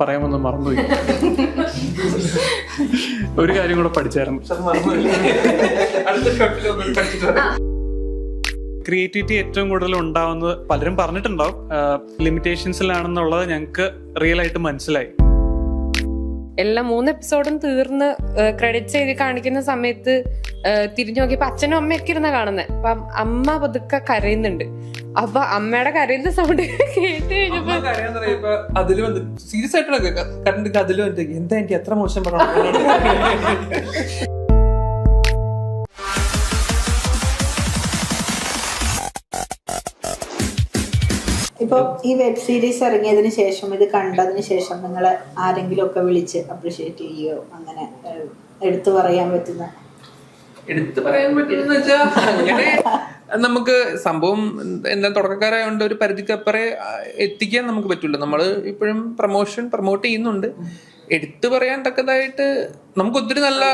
പറയാമെന്ന് മറന്നുപോയി. ഒരു കാര്യം കൂടെ പഠിച്ചായിരുന്നു. ക്രിയേറ്റിവിറ്റി ഏറ്റവും കൂടുതൽ ഉണ്ടാവുന്നത് പലരും പറഞ്ഞിട്ടുണ്ടാവും, ലിമിറ്റേഷൻസിലാണെന്നുള്ളത് ഞങ്ങൾക്ക് റിയൽ ആയിട്ട് മനസ്സിലായി. എല്ലാ 3 എപ്പിസോഡും തീർന്ന് ക്രെഡിറ്റ്സ് എഴുതി കാണിക്കുന്ന സമയത്ത് തിരിഞ്ഞു നോക്കിയപ്പോ അച്ഛനും അമ്മയൊക്കെ ഇരുന്ന കാണുന്നത്. അപ്പൊ അമ്മ പതുക്കെ കരയുന്നുണ്ട്. അപ്പൊ അമ്മയുടെ കരയുന്ന സൗണ്ട് കേട്ട് കഴിഞ്ഞപ്പോ അതില് വന്ന് സീരിയസ് ആയിട്ടുള്ള കറണ്ട് അതില് വന്നിട്ട് എന്താ എനിക്ക് എത്ര മോശം പറഞ്ഞു. ഇപ്പൊ ഈ വെബ് സീരീസ് ഇറങ്ങിയതിന് ശേഷം, ഇത് കണ്ടതിന് ശേഷം നിങ്ങൾ ആരെങ്കിലും ഒക്കെ വിളിച്ച് അപ്രിഷിയേറ്റ് ചെയ്യോ, അങ്ങനെ എടുത്തു പറയാൻ പറ്റുന്ന വെച്ചാ അങ്ങനെ നമുക്ക് സംഭവം എന്താ തുടക്കക്കാരായോണ്ട് ഒരു പരിധിക്കപ്പുറേ എത്തിക്കാൻ നമുക്ക് പറ്റില്ല. നമ്മള് ഇപ്പോഴും പ്രൊമോട്ട് ചെയ്യുന്നുണ്ട്. എടുത്തു പറയാൻ തക്കതായിട്ട് നമുക്ക് ഒത്തിരി നല്ല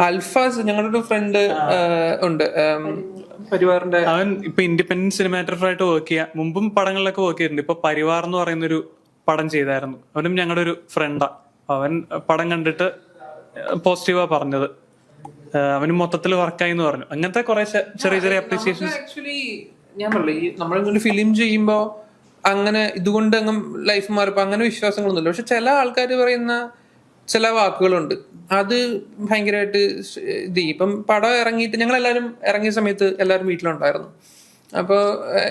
അൽഫാസ് ഞങ്ങളുടെ ഒരു ഫ്രണ്ട് ഉണ്ട്, പരിവാറിന്റെ. അവൻ ഇപ്പൊ ഇൻഡിപെൻഡന്റ് സിനിമാറ്റോഗ്രാഫർ ആയിട്ട് വർക്ക് ചെയ്യാം. മുമ്പും പടങ്ങളിലൊക്കെ വർക്ക് ചെയ്തിട്ടുണ്ട്. ഇപ്പൊ പരിവാർ എന്ന് പറയുന്നൊരു പടം ചെയ്തായിരുന്നു. അവനും ഞങ്ങളുടെ ഒരു ഫ്രണ്ടാ. അവൻ പടം കണ്ടിട്ട് പോസിറ്റീവാ പറഞ്ഞത്. അവനും മൊത്തത്തിൽ വർക്കായി എന്ന് പറഞ്ഞു. അങ്ങനത്തെ കുറെ ചെറിയ ചെറിയ അപ്രീസിയേഷൻസ്. ആക്ച്വലി ഞാൻ പറഞ്ഞില്ലേ, ഈ നമ്മളിങ്ങനെ ഫിലിം ചെയ്യുമ്പോ അങ്ങനെ ഇതുകൊണ്ട് അങ്ങ് ലൈഫ് മാറിപ്പോ അങ്ങനെ വിശ്വാസങ്ങളൊന്നുമില്ല. പക്ഷെ ചില ആൾക്കാർ പറയുന്ന ചില വാക്കുകളുണ്ട്, അത് ഭയങ്കരമായിട്ട് ഇത് ചെയ്യും. ഇപ്പം പടം ഇറങ്ങിയിട്ട് ഞങ്ങളെല്ലാവരും ഇറങ്ങിയ സമയത്ത് എല്ലാവരും വീട്ടിലുണ്ടായിരുന്നു. അപ്പോൾ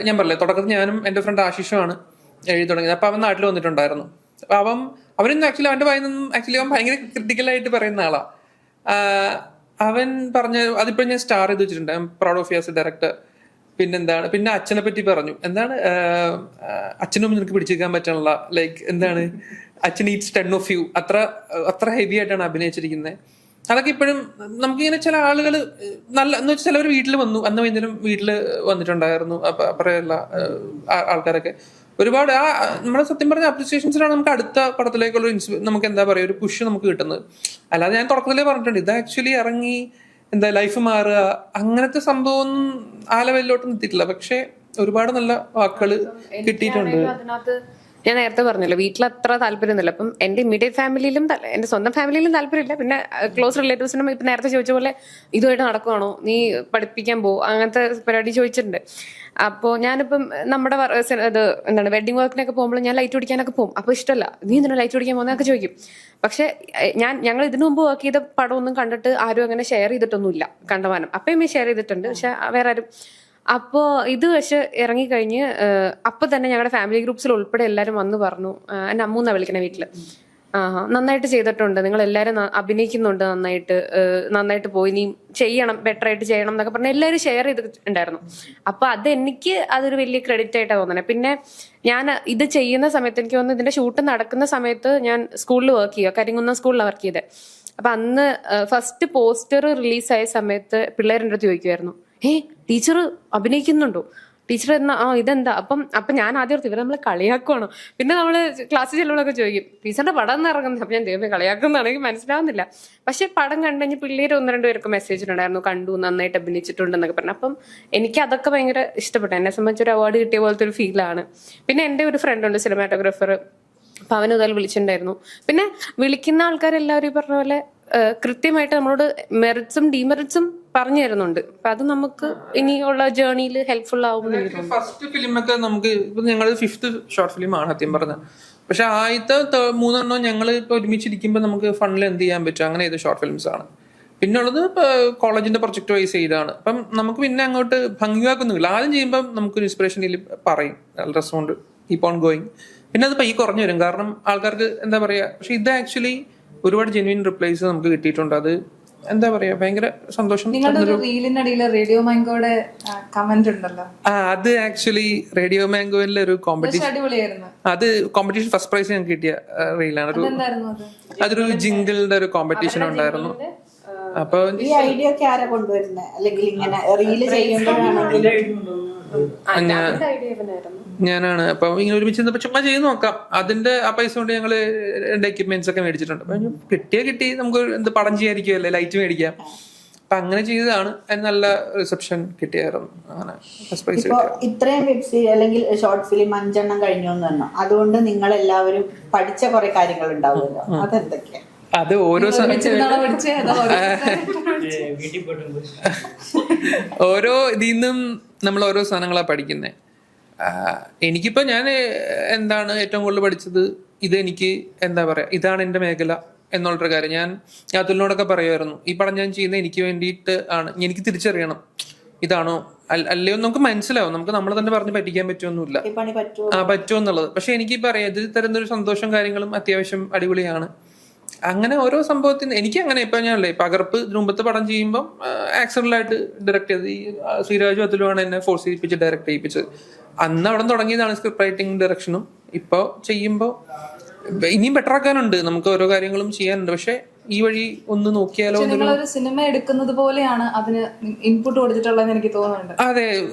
ഞാൻ പറഞ്ഞില്ലേ, തുടക്കത്തിൽ ഞാനും എൻ്റെ ഫ്രണ്ട് ആശിഷുമാണ് എഴുതി തുടങ്ങിയത്. അപ്പോൾ അവൻ നാട്ടിൽ വന്നിട്ടുണ്ടായിരുന്നു. അപ്പോൾ അവനൊന്നും ആക്ച്വലി അവൻ്റെ വായിൽ നിന്നും ആക്ച്വലി അവൻ ഭയങ്കര ക്രിട്ടിക്കലായിട്ട് പറയുന്ന ആളാണ്. അവൻ പറഞ്ഞ അതിപ്പോൾ ഞാൻ സ്റ്റാർ ചെയ്ത് വെച്ചിട്ടുണ്ട്, I am proud of you as a director. പിന്നെന്താണ്, പിന്നെ അച്ഛനെ പറ്റി പറഞ്ഞു. എന്താണ് അച്ഛനും നിനക്ക് പിടിച്ചെടുക്കാൻ പറ്റാനുള്ള ലൈക്ക് എന്താണ് അച്ഛൻ ഈറ്റ്സ് 10 of you, അത്ര ഹെവി ആയിട്ടാണ് അഭിനയിച്ചിരിക്കുന്നത്. അതൊക്കെ ഇപ്പോഴും നമുക്കിങ്ങനെ ചില ആളുകൾ നല്ല എന്ന് വെച്ചാൽ ചിലവർ വീട്ടിൽ വന്നു, അന്ന് വൈകുന്നേരം വീട്ടിൽ വന്നിട്ടുണ്ടായിരുന്നു. അപ്പറയുള്ള ആൾക്കാരൊക്കെ ഒരുപാട് നമ്മുടെ സത്യം പറഞ്ഞ അപ്രിസിയേഷൻസിലാണ് നമുക്ക് അടുത്ത പടത്തിലേക്കുള്ള നമുക്ക് എന്താ പറയുക ഒരു പുഷ് നമുക്ക് കിട്ടുന്നത്. അല്ലാതെ ഞാൻ തുടക്കത്തിലേ പറഞ്ഞിട്ടുണ്ട്, ഇത് ആക്ച്വലി ഇറങ്ങി എന്താ ലൈഫ് മാറുക അങ്ങനത്തെ സംഭവമൊന്നും ആ ലെവലിലോട്ട് എത്തിയിട്ടില്ല. പക്ഷെ ഒരുപാട് നല്ല വാക്കുകൾ കിട്ടിയിട്ടുണ്ട്. അതിനകത്ത് ഞാൻ നേരത്തെ പറഞ്ഞല്ലോ, വീട്ടിൽ അത്ര താല്പര്യമൊന്നുമില്ല. അപ്പം എന്റെ ഇമ്മീഡിയറ്റ് ഫാമിലിയിലും എന്റെ സ്വന്തം ഫാമിലിയിലും താല്പര്യമില്ല. പിന്നെ ക്ലോസ് റിലേറ്റീവ്സിനും ഇപ്പൊ നേരത്തെ ചോദിച്ച പോലെ ഇതുമായിട്ട് നടക്കുവാണോ, നീ പഠിപ്പിക്കാൻ പോ, അങ്ങനത്തെ പരിപാടി ചോദിച്ചിട്ടുണ്ട്. അപ്പോൾ ഞാനിപ്പം നമ്മുടെ ഇത് എന്താണ് വെഡിങ് വർക്കിനൊക്കെ പോകുമ്പോൾ ഞാൻ ലൈറ്റ് പിടിക്കാനൊക്കെ പോകും. അപ്പോൾ ഇഷ്ടമല്ല, നീ എന്തിനാ ലൈറ്റ് പിടിക്കാൻ പോകുന്നതൊക്കെ ചോദിക്കും. പക്ഷെ ഞങ്ങൾ ഇതിനു മുമ്പ് വർക്ക് ചെയ്ത പടമൊന്നും കണ്ടിട്ട് ആരും അങ്ങനെ ഷെയർ ചെയ്തിട്ടൊന്നുമില്ല. കണ്ടമാനം അപ്പം ഷെയർ ചെയ്തിട്ടുണ്ട്, പക്ഷെ വേറെ ആരും. അപ്പോൾ ഇത് പക്ഷെ ഇറങ്ങിക്കഴിഞ്ഞ് അപ്പം തന്നെ ഞങ്ങളുടെ ഫാമിലി ഗ്രൂപ്പ്സിൽ ഉൾപ്പെടെ എല്ലാവരും വന്ന് പറഞ്ഞു, എന്നെ അമ്മൂന്നാ വിളിക്കണേ വീട്ടില്, നന്നായിട്ട് ചെയ്തിട്ടുണ്ട്, നിങ്ങൾ എല്ലാവരും അഭിനയിക്കുന്നുണ്ട്, നന്നായിട്ട് പോയി, നീ ചെയ്യണം, ബെറ്റർ ആയിട്ട് ചെയ്യണം എന്നൊക്കെ പറഞ്ഞ് എല്ലാവരും ഷെയർ ചെയ്തിട്ടുണ്ടായിരുന്നു. അപ്പൊ അതൊരു വലിയ ക്രെഡിറ്റ് ആയിട്ടാണ് തോന്നുന്നത്. പിന്നെ ഞാൻ ഇത് ചെയ്യുന്ന സമയത്ത് എനിക്ക് തോന്നുന്നു, ഇതിന്റെ ഷൂട്ട് നടക്കുന്ന സമയത്ത് ഞാൻ സ്കൂളിൽ വർക്ക് ചെയ്യുക, കരിങ്കുന്നം സ്കൂളിലാണ് വർക്ക് ചെയ്തത്. അപ്പൊ അന്ന് ഫസ്റ്റ് പോസ്റ്റർ റിലീസായ സമയത്ത് പിള്ളേരുടെ അടുത്ത് ചോദിക്കുമായിരുന്നു, ടീച്ചർ അഭിനയിക്കുന്നുണ്ടോ, ടീച്ചർ ഇതെന്താ. അപ്പം ഞാൻ ആദ്യം ഓർത്തു ഇവർ നമ്മളെ കളിയാക്കുവാണോ. പിന്നെ നമ്മള് ക്ലാസ്സിൽ ചെല്ലുമ്പോഴൊക്കെ ചോദിക്കും ടീച്ചറിന്റെ പടം എന്ന് ഇറങ്ങുന്നത്. അപ്പൊ ഞാൻ ദൈവമേ കളിയാക്കുന്നതാണെങ്കിൽ മനസ്സിലാവുന്നില്ല. പക്ഷെ പടം കണ്ടു കഴിഞ്ഞ് പിള്ളേർ 1-2 പേർക്ക് മെസ്സേജ് ഉണ്ടായിരുന്നു, കണ്ടു, നന്നായിട്ട് അഭിനയിച്ചിട്ടുണ്ടെന്നൊക്കെ പറഞ്ഞു. അപ്പം എനിക്ക് അതൊക്കെ ഭയങ്കര ഇഷ്ടപ്പെട്ടു. എന്നെ സംബന്ധിച്ചൊരു അവാർഡ് കിട്ടിയ പോലത്തെ ഒരു ഫീലാണ്. പിന്നെ എൻ്റെ ഒരു ഫ്രണ്ട് ഉണ്ട് സിനിമാറ്റോഗ്രാഫർ, അപ്പൊ അവന് ഇതായാലും വിളിച്ചിട്ടുണ്ടായിരുന്നു. പിന്നെ വിളിക്കുന്ന ആൾക്കാരെല്ലാവരും പറഞ്ഞ പോലെ കൃത്യമായിട്ട് നമ്മളോട് മെറിറ്റ്സും ഡീമെറിറ്റ്സും പറഞ്ഞു തരുന്നുണ്ട്. അപ്പൊ അത് നമുക്ക് ഇനിയുള്ള ജേർണിയിൽ ഹെൽപ്ഫുൾ ആവും. ഫസ്റ്റ് ഫിലിമൊക്കെ നമുക്ക് ഇപ്പൊ ഞങ്ങൾ 5th ഷോർട്ട് ഫിലിമാണ് സത്യം പറഞ്ഞത്. പക്ഷെ ആദ്യത്തെ 3 ഞങ്ങൾ ഇപ്പൊ ഒരുമിച്ചിരിക്കുമ്പോൾ നമുക്ക് ഫണ്ടിൽ എന്ത് ചെയ്യാൻ പറ്റും, അങ്ങനെ ചെയ്ത ഷോർട്ട് ഫിലിംസ് ആണ്. പിന്നെ ഉള്ളത് കോളേജിന്റെ പ്രൊജക്ട് വൈസ് ചെയ്താണ്. അപ്പം നമുക്ക് പിന്നെ അങ്ങോട്ട് ഭംഗിയാക്കുന്നില്ല. ആദ്യം ചെയ്യുമ്പോൾ നമുക്കൊരു ഇൻസ്പിറേഷൻ പറയും, റെസ്പോണ്ട് കീപ് ഓൺ ഗോയിങ്. പിന്നെ അത് കുറഞ്ഞു വരും, കാരണം ആൾക്കാർക്ക് എന്താ പറയാ. പക്ഷെ ഇത് ആക്ച്വലി ഒരുപാട് ജെന്യൂൻ റിപ്ലൈസ് നമുക്ക് കിട്ടിയിട്ടുണ്ട്. അത് എന്താ പറയാ ഭയങ്കര സന്തോഷം. റേഡിയോ മാംഗോയുടെ കമന്റ് ഉണ്ടല്ലോ, അത് ആക്ച്വലി റേഡിയോ മാംഗോയിലെ ഒരു കോമ്പറ്റീഷൻ, അത് കോമ്പറ്റീഷൻ ഫസ്റ്റ് പ്രൈസ് ഞങ്ങൾക്ക് കിട്ടിയ റീലാണ്. അതൊരു ജിംഗിളിന്റെ ഒരു കോമ്പറ്റീഷൻ ഉണ്ടായിരുന്നു. അപ്പൊ ഈ ഐഡിയ ഒക്കെ ആരാ കൊണ്ടുവരുന്നത്, അല്ലെങ്കിൽ ഇങ്ങനെ റീല് ചെയ്യുമ്പോഴാണെങ്കിലും ഞാനാണ്. അപ്പൊ ഇങ്ങനെ ഒരുമിച്ച് ചുമ്മാ ചെയ്ത് നോക്കാം. അതിന്റെ ആ പൈസ കൊണ്ട് ഞങ്ങള് 2 എക്യുപ്മെന്റ്സ് ഒക്കെ മേടിച്ചിട്ടുണ്ട്. അപ്പൊ കിട്ടി നമുക്ക് എന്ത് പടം ചെയ്യാതിരിക്കുമല്ലേ, ലൈറ്റ് മേടിക്കാം. അപ്പൊ അങ്ങനെ ചെയ്തതാണ്. അതിന് നല്ല റിസപ്ഷൻ കിട്ടിയായിരുന്നു. അങ്ങനെ ഫസ്റ്റ് പ്രൈസ് ഇപ്പൊ ഇത്രയും വെബ് സീരീസ് അല്ലെങ്കിൽ ഷോർട്ട് ഫിലിം 5 എണ്ണം കഴിഞ്ഞു എന്ന് പറഞ്ഞു. അതുകൊണ്ട് നിങ്ങൾ എല്ലാവരും പഠിച്ച കുറെ കാര്യങ്ങൾ ഉണ്ടാവുമല്ലോ, അതെന്തൊക്കെയാ? അത് ഓരോ ഒരുമിച്ചിരുന്നാണോ പഠിച്ചേ അതോ ഓരോ ഇതിൽ നിന്നും നമ്മൾ ഓരോ സാധനങ്ങളാ പഠിക്കുന്നത്. എനിക്കിപ്പോ ഞാൻ എന്താണ് ഏറ്റവും കൂടുതൽ പഠിച്ചത്, ഇത് എനിക്ക് എന്താ പറയാ, ഇതാണ് എന്റെ മേഖല എന്നുള്ളൊരു കാര്യം. ഞാൻ അതുലിനോടൊക്കെ പറയുമായിരുന്നു, ഈ പടം ഞാൻ ചെയ്യുന്നത് എനിക്ക് വേണ്ടിയിട്ട് ആണ്, എനിക്ക് തിരിച്ചറിയണം ഇതാണോ അല്ലയോ നമുക്ക് മനസ്സിലാവും. നമുക്ക് നമ്മൾ തന്നെ പറഞ്ഞ് പറ്റിക്കാൻ പറ്റുമൊന്നുമില്ല, ഈ പണി പറ്റുമോ പറ്റുമോ എന്നുള്ളത്. പക്ഷെ എനിക്ക് പറയാം, ഇത് തരുന്നൊരു സന്തോഷം കാര്യങ്ങളും അത്യാവശ്യം അടിപൊളിയാണ്. അങ്ങനെ ഓരോ സംഭവത്തിന് എനിക്ക് അങ്ങനെ ഇപ്പൊ ഞാനല്ലേ പകർപ്പ് ഇതിനു മുമ്പത്തെ പടം ചെയ്യുമ്പോൾ ആക്സിഡന്റലായിട്ട് ഡയറക്ട് ചെയ്ത് ഈ ശ്രീരാജു അതുലുമാണ് എന്നെ ഫോഴ്സ് ചെയ്യിപ്പിച്ച് ഡയറക്ട് ചെയ്യിപ്പിച്ചത്. അന്ന് അവിടെ തുടങ്ങിയതാണ് സ്ക്രിപ്റ്റ് റൈറ്റിംഗ് ഡയറക്ഷനും. ഇപ്പോൾ ചെയ്യുമ്പോൾ ഇനിയും ബെറ്റർ ആക്കാനുണ്ട്, നമുക്ക് ഓരോ കാര്യങ്ങളും ചെയ്യാനുണ്ട്. പക്ഷെ ഈ വഴി ഒന്ന് നോക്കിയാലോ. നിങ്ങളൊരു സിനിമ എടുക്കുന്നത് പോലെയാണ് അതിന് ഇൻപുട്ട് കൊടുത്തിട്ടുള്ളതെന്ന് എനിക്ക് തോന്നുന്നുണ്ട്. അതെ,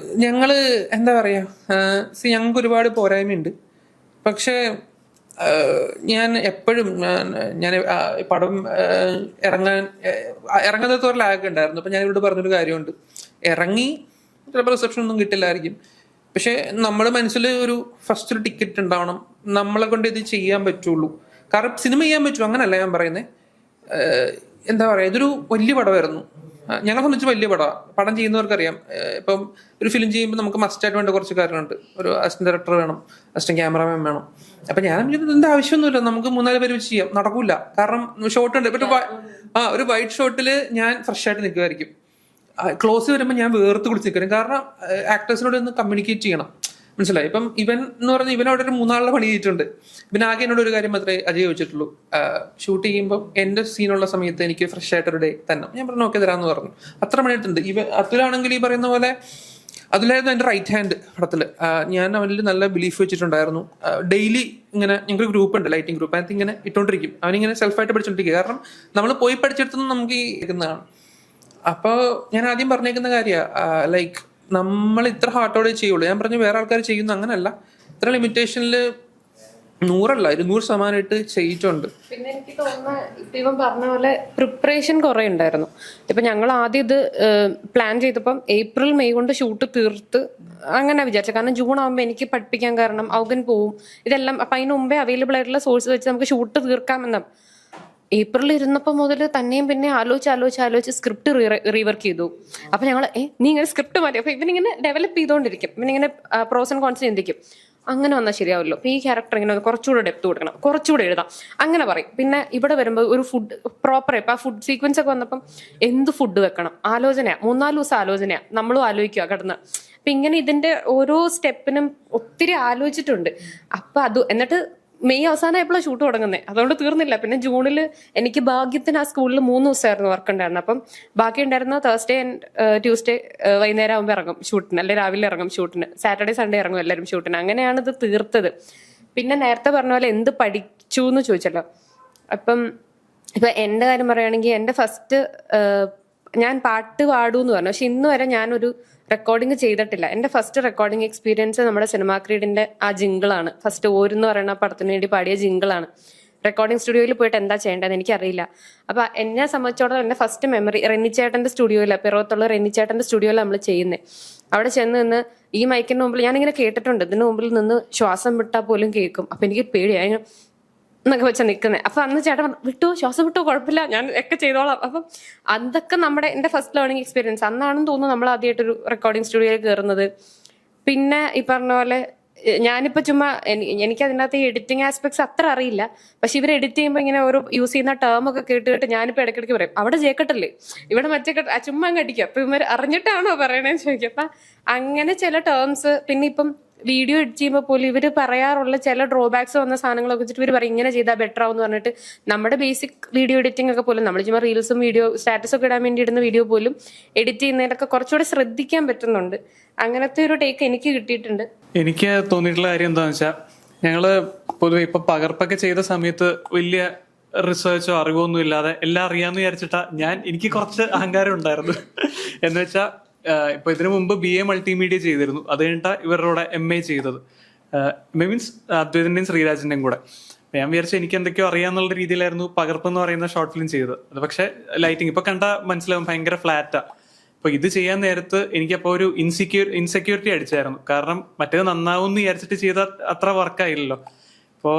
ഞങ്ങള് എന്താ പറയാ, ഞങ്ങൾക്ക് ഒരുപാട് പോരായ്മയുണ്ട്. പക്ഷെ ഞാൻ എപ്പോഴും ഞാൻ പടം ഇറങ്ങുന്നത് ഒരു ലാഗ് ഉണ്ടായിരുന്നു. അപ്പൊ ഞാൻ ഇവരോട് പറഞ്ഞൊരു കാര്യമുണ്ട്, ഇറങ്ങി ചിലപ്പോൾ റിസപ്ഷൻ ഒന്നും കിട്ടില്ലായിരിക്കും, പക്ഷെ നമ്മുടെ മനസ്സിൽ ഒരു ഫസ്റ്റ് ഒരു ടിക്കറ്റ് ഉണ്ടാവണം, നമ്മളെ കൊണ്ട് ഇത് ചെയ്യാൻ പറ്റുള്ളൂ. കാരണം സിനിമ ചെയ്യാൻ പറ്റും അങ്ങനല്ല ഞാൻ പറയുന്നത്. എന്താ പറയാ, ഇതൊരു വലിയ പടമായിരുന്നു ഞങ്ങളെ സംബന്ധിച്ച്. വലിയ പടം ചെയ്യുന്നവർക്കറിയാം. ഇപ്പം ഒരു ഫിലിം ചെയ്യുമ്പോൾ നമുക്ക് മസ്റ്റായിട്ട് വേണ്ട കുറച്ച് കാര്യങ്ങളുണ്ട്. ഒരു അസിസ്റ്റന്റ് ഡയറക്ടർ വേണം, അസിസ്റ്റന്റ് ക്യാമറമാൻ വേണം. അപ്പൊ ഞാൻ ഇതിന്റെ ആവശ്യമൊന്നുമില്ല, നമുക്ക് 3-4 പേര് വെച്ച് ചെയ്യാം, നടക്കൂല. കാരണം ഷോട്ട് ഉണ്ട്. ഇപ്പൊ ഒരു വൈറ്റ് ഷോട്ടില് ഞാൻ ഫ്രഷ് ആയിട്ട് നിൽക്കുമായിരിക്കും, ക്ലോസ് വരുമ്പോൾ ഞാൻ വേർത്ത് കുളിച്ച് നിൽക്കും. കാരണം ആക്ടേഴ്സിനോട് ഒന്ന് കമ്മ്യൂണിക്കേറ്റ് ചെയ്യണം, മനസ്സിലായി. ഇപ്പം ഇവൻ എന്ന് പറഞ്ഞാൽ ഇവനോട് ഒരു 3 പണി ചെയ്തിട്ടുണ്ട്. ഇവൻ ആകെ എന്നോട് ഒരു കാര്യം മാത്രമേ അജയ് ചോദിച്ചിട്ടുള്ളൂ, ഷൂട്ട് ചെയ്യുമ്പോൾ എന്റെ സീനുള്ള സമയത്ത് എനിക്ക് ഫ്രഷ് ആയിട്ടൊരു ഡേ തന്നെ. ഞാൻ പറഞ്ഞു ഓക്കെ തരാമെന്ന് പറഞ്ഞു. അത്ര പണിയിട്ടുണ്ട്. അതുലാണെങ്കിൽ ഈ പറയുന്ന പോലെ, അതിലായിരുന്നു എൻ്റെ റൈറ്റ് ഹാൻഡ് പടത്തില്. ഞാൻ അവനിൽ നല്ല ബിലീഫ് വെച്ചിട്ടുണ്ടായിരുന്നു. ഡെയിലി ഇങ്ങനെ ഞങ്ങൾക്ക് ഗ്രൂപ്പ് ഉണ്ട്, ലൈറ്റിംഗ് ഗ്രൂപ്പ്, അതിനകത്ത് ഇങ്ങനെ ഇട്ടോണ്ടിരിക്കും. അവനിങ്ങനെ സെൽഫായിട്ട് പഠിച്ചോണ്ടിരിക്കുക. കാരണം നമ്മൾ പോയി പഠിച്ചെടുത്തൊന്നും നമുക്ക് ഈ ഇരിക്കുന്നതാണ്. അപ്പോൾ ഞാൻ ആദ്യം പറഞ്ഞേക്കുന്ന കാര്യമാണ്, ലൈക്ക് നമ്മൾ ഇത്ര ഹാർട്ടോടെ ചെയ്യുള്ളൂ. ഞാൻ പറഞ്ഞു വേറെ ആൾക്കാർ ചെയ്യുന്നു അങ്ങനല്ല, ഇത്ര ലിമിറ്റേഷനിൽ 100% ചെയ്യിട്ടുണ്ട്. പിന്നെ എനിക്ക് തോന്നുന്ന ഇപ്പൊ ഇവൻ പറഞ്ഞ പോലെ പ്രിപ്പറേഷൻ കുറെ ഉണ്ടായിരുന്നു. ഇപ്പൊ ഞങ്ങൾ ആദ്യം ഇത് പ്ലാൻ ചെയ്തപ്പം April May കൊണ്ട് ഷൂട്ട് തീർത്ത് അങ്ങനെ വിചാരിച്ചത്. കാരണം June ആകുമ്പോൾ എനിക്ക് പഠിപ്പിക്കാൻ കാരണം ഔഗൻ പോവും, ഇതെല്ലാം. അപ്പൊ അതിന് മുമ്പേ അവൈലബിൾ ആയിട്ടുള്ള സോഴ്സ് വെച്ച് നമുക്ക് ഷൂട്ട് തീർക്കാമെന്ന. ഏപ്രിൽ ഇരുന്നപ്പോൾ മുതൽ തന്നെയും പിന്നെ ആലോചിച്ച് സ്ക്രിപ്റ്റ് റീവർക്ക് ചെയ്തു. അപ്പൊ ഞങ്ങൾ നീ ഇങ്ങനെ സ്ക്രിപ്റ്റ് മാറ്റി. അപ്പൊ ഇവനിങ്ങനെ ഡെവലപ്പ് ചെയ്തുകൊണ്ടിരിക്കും, ഇവനിങ്ങനെ പ്രോസ് ആൻഡ് കോൺസ് ചിന്തിക്കും. അങ്ങനെ വന്നാൽ ശരിയാവില്ലോ, അപ്പൊ ഈ ക്യാരക്ടർ ഇങ്ങനെ കുറച്ചുകൂടെ ഡെപ്ത് കൊടുക്കണം, കുറച്ചുകൂടെ എഴുതാം, അങ്ങനെ പറയും. പിന്നെ ഇവിടെ വരുമ്പോൾ ഒരു ഫുഡ് പ്രോപ്പർ, ഇപ്പൊ ആ ഫുഡ് സീക്വൻസ് ഒക്കെ വന്നപ്പം എന്ത് ഫുഡ് വെക്കണം ആലോചനയാ, 3-4 ദിവസം ആലോചനയാ, നമ്മളും ആലോചിക്കുക കിടന്ന്. അപ്പൊ ഇങ്ങനെ ഇതിന്റെ ഓരോ സ്റ്റെപ്പിനും ഒത്തിരി ആലോചിച്ചിട്ടുണ്ട്. അപ്പൊ എന്നിട്ട് മെയ് അവസാനമായപ്പോഴാണ് ഷൂട്ട് തുടങ്ങുന്നത്. അതുകൊണ്ട് തീർന്നില്ല. പിന്നെ ജൂണിൽ എനിക്ക് ഭാഗ്യത്തിന് ആ സ്കൂളിൽ 3 ദിവസമായിരുന്നു വർക്ക് ഉണ്ടായിരുന്നത്. അപ്പം ബാക്കി ഉണ്ടായിരുന്ന Thursday and Tuesday വൈകുന്നേരം ആകുമ്പോൾ ഇറങ്ങും ഷൂട്ടിന്, അല്ലെങ്കിൽ രാവിലെ ഇറങ്ങും ഷൂട്ടിന്, Saturday Sunday ഇറങ്ങും എല്ലാവരും ഷൂട്ടിന്. അങ്ങനെയാണ് ഇത് തീർത്തത്. പിന്നെ നേരത്തെ പറഞ്ഞ പോലെ എന്ത് പഠിച്ചു എന്ന് ചോദിച്ചല്ലോ. അപ്പം ഇപ്പൊ എൻ്റെ കാര്യം പറയുകയാണെങ്കിൽ, എൻ്റെ ഫസ്റ്റ് ഞാൻ പാട്ട് പാടൂന്ന് പറഞ്ഞു, പക്ഷെ ഇന്ന് വരെ ഞാനൊരു റെക്കോർഡിങ് ചെയ്തിട്ടില്ല. എൻ്റെ ഫസ്റ്റ് റെക്കോർഡിങ് എക്സ്പീരിയൻസ് നമ്മുടെ സിനിമാ ക്രീഡിന്റെ ആ ജിങ്കിളാണ്. ഫസ്റ്റ് ഓരെന്ന് പറയുന്ന പടത്തിന് വേണ്ടി പാടിയ ജിങ്കിളാണ്. റെക്കോർഡിംഗ് സ്റ്റുഡിയോയിൽ പോയിട്ട് എന്താ ചെയ്യേണ്ടതെന്ന് എനിക്കറിയില്ല. അപ്പൊ എന്നെ സംബന്ധിച്ചോളം എൻ്റെ ഫസ്റ്റ് മെമ്മറി റെന്നിച്ചേട്ടന്റെ സ്റ്റുഡിയോയിലാണ്, പിറവത്തുള്ള റെന്നിച്ചേട്ടന്റെ സ്റ്റുഡിയോയിലാണ് നമ്മൾ ചെയ്യുന്നത്. അവിടെ ചെന്ന് നിന്ന് ഈ മൈക്കിന്റെ മുമ്പിൽ ഞാനിങ്ങനെ കേട്ടിട്ടുണ്ട്, ഇതിന് മുമ്പിൽ നിന്ന് ശ്വാസം വിട്ടാൽ പോലും കേൾക്കും. അപ്പൊ എനിക്ക് പേടിയായി എന്നൊക്കെ വെച്ചാൽ നിൽക്കുന്നത്. അപ്പൊ അന്ന് ചേട്ടൻ വിട്ടോ, ശ്വാസം വിട്ടോ, കുഴപ്പമില്ല, ഞാൻ ഒക്കെ ചെയ്തോളാം. അപ്പം അതൊക്കെ എൻ്റെ ഫസ്റ്റ് ലേണിംഗ് എക്സ്പീരിയൻസ്. അന്നാണെന്ന് തോന്നുന്നു നമ്മൾ ആദ്യമായിട്ടൊരു റെക്കോർഡിംഗ് സ്റ്റുഡിയോയിൽ കയറുന്നത്. പിന്നെ ഈ പറഞ്ഞ പോലെ ഞാനിപ്പോ ചുമ്മാ എനിക്ക് അതിനകത്ത് ഈ എഡിറ്റിംഗ് ആസ്പെക്ട്സ് അത്ര അറിയില്ല. പക്ഷെ ഇവർ എഡിറ്റ് ചെയ്യുമ്പോൾ ഇങ്ങനെ ഓരോ യൂസ് ചെയ്യുന്ന ടേം ഒക്കെ കേട്ട് ഞാനിപ്പോ ഇടയ്ക്കിടയ്ക്ക് പറയും, അവിടെ ജേക്കട്ടല്ലേ, ഇവിടെ മറ്റേ ചുമ്മാ അങ്ങ് അടിക്കുക. അപ്പൊ ഇവർ അറിഞ്ഞിട്ടാണോ പറയണേന്ന് ചോദിക്കും. അപ്പൊ അങ്ങനെ ചില ടേംസ്. പിന്നെ ഇപ്പം വീഡിയോ എഡിറ്റ് ചെയ്യുമ്പോൾ പോലും ഇവർ പറയാറുള്ള ചില ഡ്രോബാക്സ് വന്ന സാധനങ്ങളൊക്കെ വെച്ചിട്ട് ഇവർ പറയും ഇങ്ങനെ ചെയ്താൽ ബെറ്റർ ആവും എന്ന് പറഞ്ഞിട്ട്. നമ്മുടെ ബേസിക് വീഡിയോ എഡിറ്റിംഗ് ഒക്കെ പോലും നമ്മൾ ചുമ്മാ റീൽസും വീഡിയോ സ്റ്റാറ്റസ് ഒക്കെ ഇടാൻ വേണ്ടി ഇടുന്ന വീഡിയോ പോലും എഡിറ്റ് ചെയ്യുന്നതിലൊക്കെ കുറച്ചുകൂടെ ശ്രദ്ധിക്കാൻ പറ്റുന്നുണ്ട്. അങ്ങനത്തെ ഒരു ടേക്ക് എനിക്ക് കിട്ടിയിട്ടുണ്ട്. എനിക്ക് തോന്നിയിട്ടുള്ള കാര്യം എന്താണെന്ന് വെച്ചാൽ, ഞങ്ങള് പൊതുവെ ഇപ്പൊ പകർപ്പൊക്കെ ചെയ്ത സമയത്ത് വലിയ റിസർച്ചോ അറിവോ ഒന്നും ഇല്ലാതെ എല്ലാം അറിയാന്ന് വിചാരിച്ചിട്ടാ എനിക്ക് കുറച്ച് അഹങ്കാരം ഉണ്ടായിരുന്നു. എന്ന് വെച്ചാൽ ഇപ്പൊ ഇതിനു മുമ്പ് BA മൾട്ടിമീഡിയ ചെയ്തിരുന്നു, അത് കഴിഞ്ഞിട്ടാ ഇവരുടെ MA ചെയ്തത്. മീൻസ് അദ്വൈതിന്റെയും ശ്രീരാജിന്റെയും കൂടെ. ഞാൻ വിചാരിച്ചു എനിക്ക് എന്തൊക്കെയോ അറിയാന്നുള്ള രീതിയിലായിരുന്നു പകർപ്പ് എന്ന് പറയുന്ന ഷോർട്ട് ഫിലിം ചെയ്തത്. അത് പക്ഷെ ലൈറ്റിംഗ് ഇപ്പൊ കണ്ട മനസ്സിലാവും ഭയങ്കര ഫ്ലാറ്റാ. അപ്പൊ ഇത് ചെയ്യാൻ നേരത്ത് എനിക്കപ്പോ ഒരു ഇൻസെക്യൂരിറ്റി അടിച്ചായിരുന്നു. കാരണം മറ്റേത് നന്നാവും എന്ന് വിചാരിച്ചിട്ട് ചെയ്ത അത്ര വർക്കായില്ലല്ലോ. അപ്പോ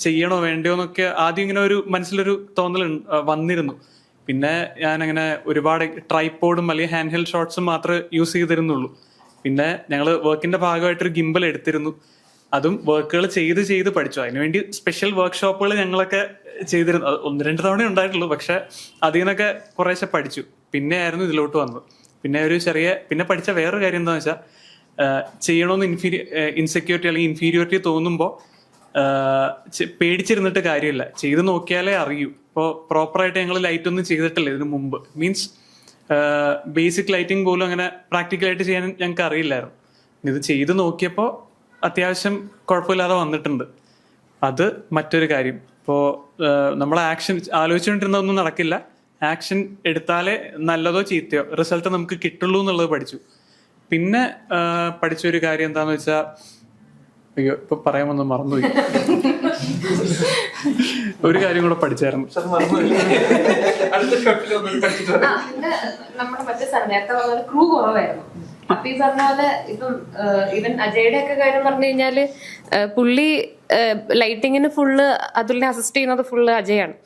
ചെയ്യണോ വേണ്ടയോ എന്നൊക്കെ ആദ്യം ഇങ്ങനെ ഒരു മനസ്സിലൊരു തോന്നൽ വന്നിരുന്നു. പിന്നെ ഞാൻ അങ്ങനെ ഒരുപാട് ട്രൈപോഡും അല്ലെങ്കിൽ ഹാൻഡ് ഹെൽഡ് ഷോട്ട്സും മാത്രമേ യൂസ് ചെയ്തിരുന്നുള്ളൂ. പിന്നെ ഞങ്ങൾ വർക്കിന്റെ ഭാഗമായിട്ടൊരു ഗിംബൽ എടുത്തിരുന്നു. അതും വർക്കുകൾ ചെയ്ത് പഠിച്ചു. അതിനുവേണ്ടി സ്പെഷ്യൽ വർക്ക്ഷോപ്പുകൾ ഞങ്ങളൊക്കെ ചെയ്തിരുന്നു. 1-2 തവണ ഉണ്ടായിട്ടുള്ളൂ. പക്ഷെ അതിൽ നിന്നൊക്കെ കുറേശ്ശെ പഠിച്ചു. പിന്നെ ആയിരുന്നു ഇതിലോട്ട് വന്നത്. പിന്നെ ഒരു പിന്നെ പഠിച്ച വേറൊരു കാര്യം എന്താണെന്ന് വെച്ചാൽ, ചെയ്യണമെന്ന് ഇൻസെക്യൂരിറ്റി അല്ലെങ്കിൽ ഇൻഫീരിയോറിറ്റി തോന്നുമ്പോൾ പേടിച്ചിരുന്നിട്ട് കാര്യമില്ല, ചെയ്ത് നോക്കിയാലേ അറിയൂ. ഇപ്പോൾ പ്രോപ്പറായിട്ട് ഞങ്ങൾ ലൈറ്റ് ഒന്നും ചെയ്തിട്ടില്ല ഇതിനു മുമ്പ്. മീൻസ് ബേസിക് ലൈറ്റിംഗ് പോലും അങ്ങനെ പ്രാക്ടിക്കലായിട്ട് ചെയ്യാൻ ഞങ്ങൾക്ക് അറിയില്ലായിരുന്നു. ഇത് ചെയ്ത് നോക്കിയപ്പോൾ അത്യാവശ്യം കുഴപ്പമില്ലാതെ വന്നിട്ടുണ്ട്. അത് മറ്റൊരു കാര്യം. ഇപ്പോൾ നമ്മളെ ആക്ഷൻ ആലോചിച്ചുകൊണ്ടിരുന്നതൊന്നും നടക്കില്ല. ആക്ഷൻ എടുത്താലേ നല്ലതോ ചീത്തയോ റിസൾട്ട് നമുക്ക് കിട്ടുള്ളൂ എന്നുള്ളത് പഠിച്ചു. പിന്നെ പഠിച്ചൊരു കാര്യം എന്താന്ന് വെച്ചാൽ, അയ്യോ ഇപ്പൊ പറയാമെന്ന് മറന്നുപോയി. ഒരു കാര്യം കൂടെ പഠിച്ചായിരുന്നു. നമ്മുടെ മറ്റേ സാർ നേരത്തെ പറഞ്ഞ ക്രൂ കുറവായിരുന്നു. അപ്പൊ ഈ പറഞ്ഞ പോലെ ഇപ്പം ഇവൻ അജയുടെ ഒക്കെ കാര്യം പറഞ്ഞു കഴിഞ്ഞാല് പുള്ളി ലൈറ്റിങ്ങിന് ഫുള്ള് അതുലിനെ അസിസ്റ്റ് ചെയ്യുന്നത് ഫുള്ള് അജയാണ്.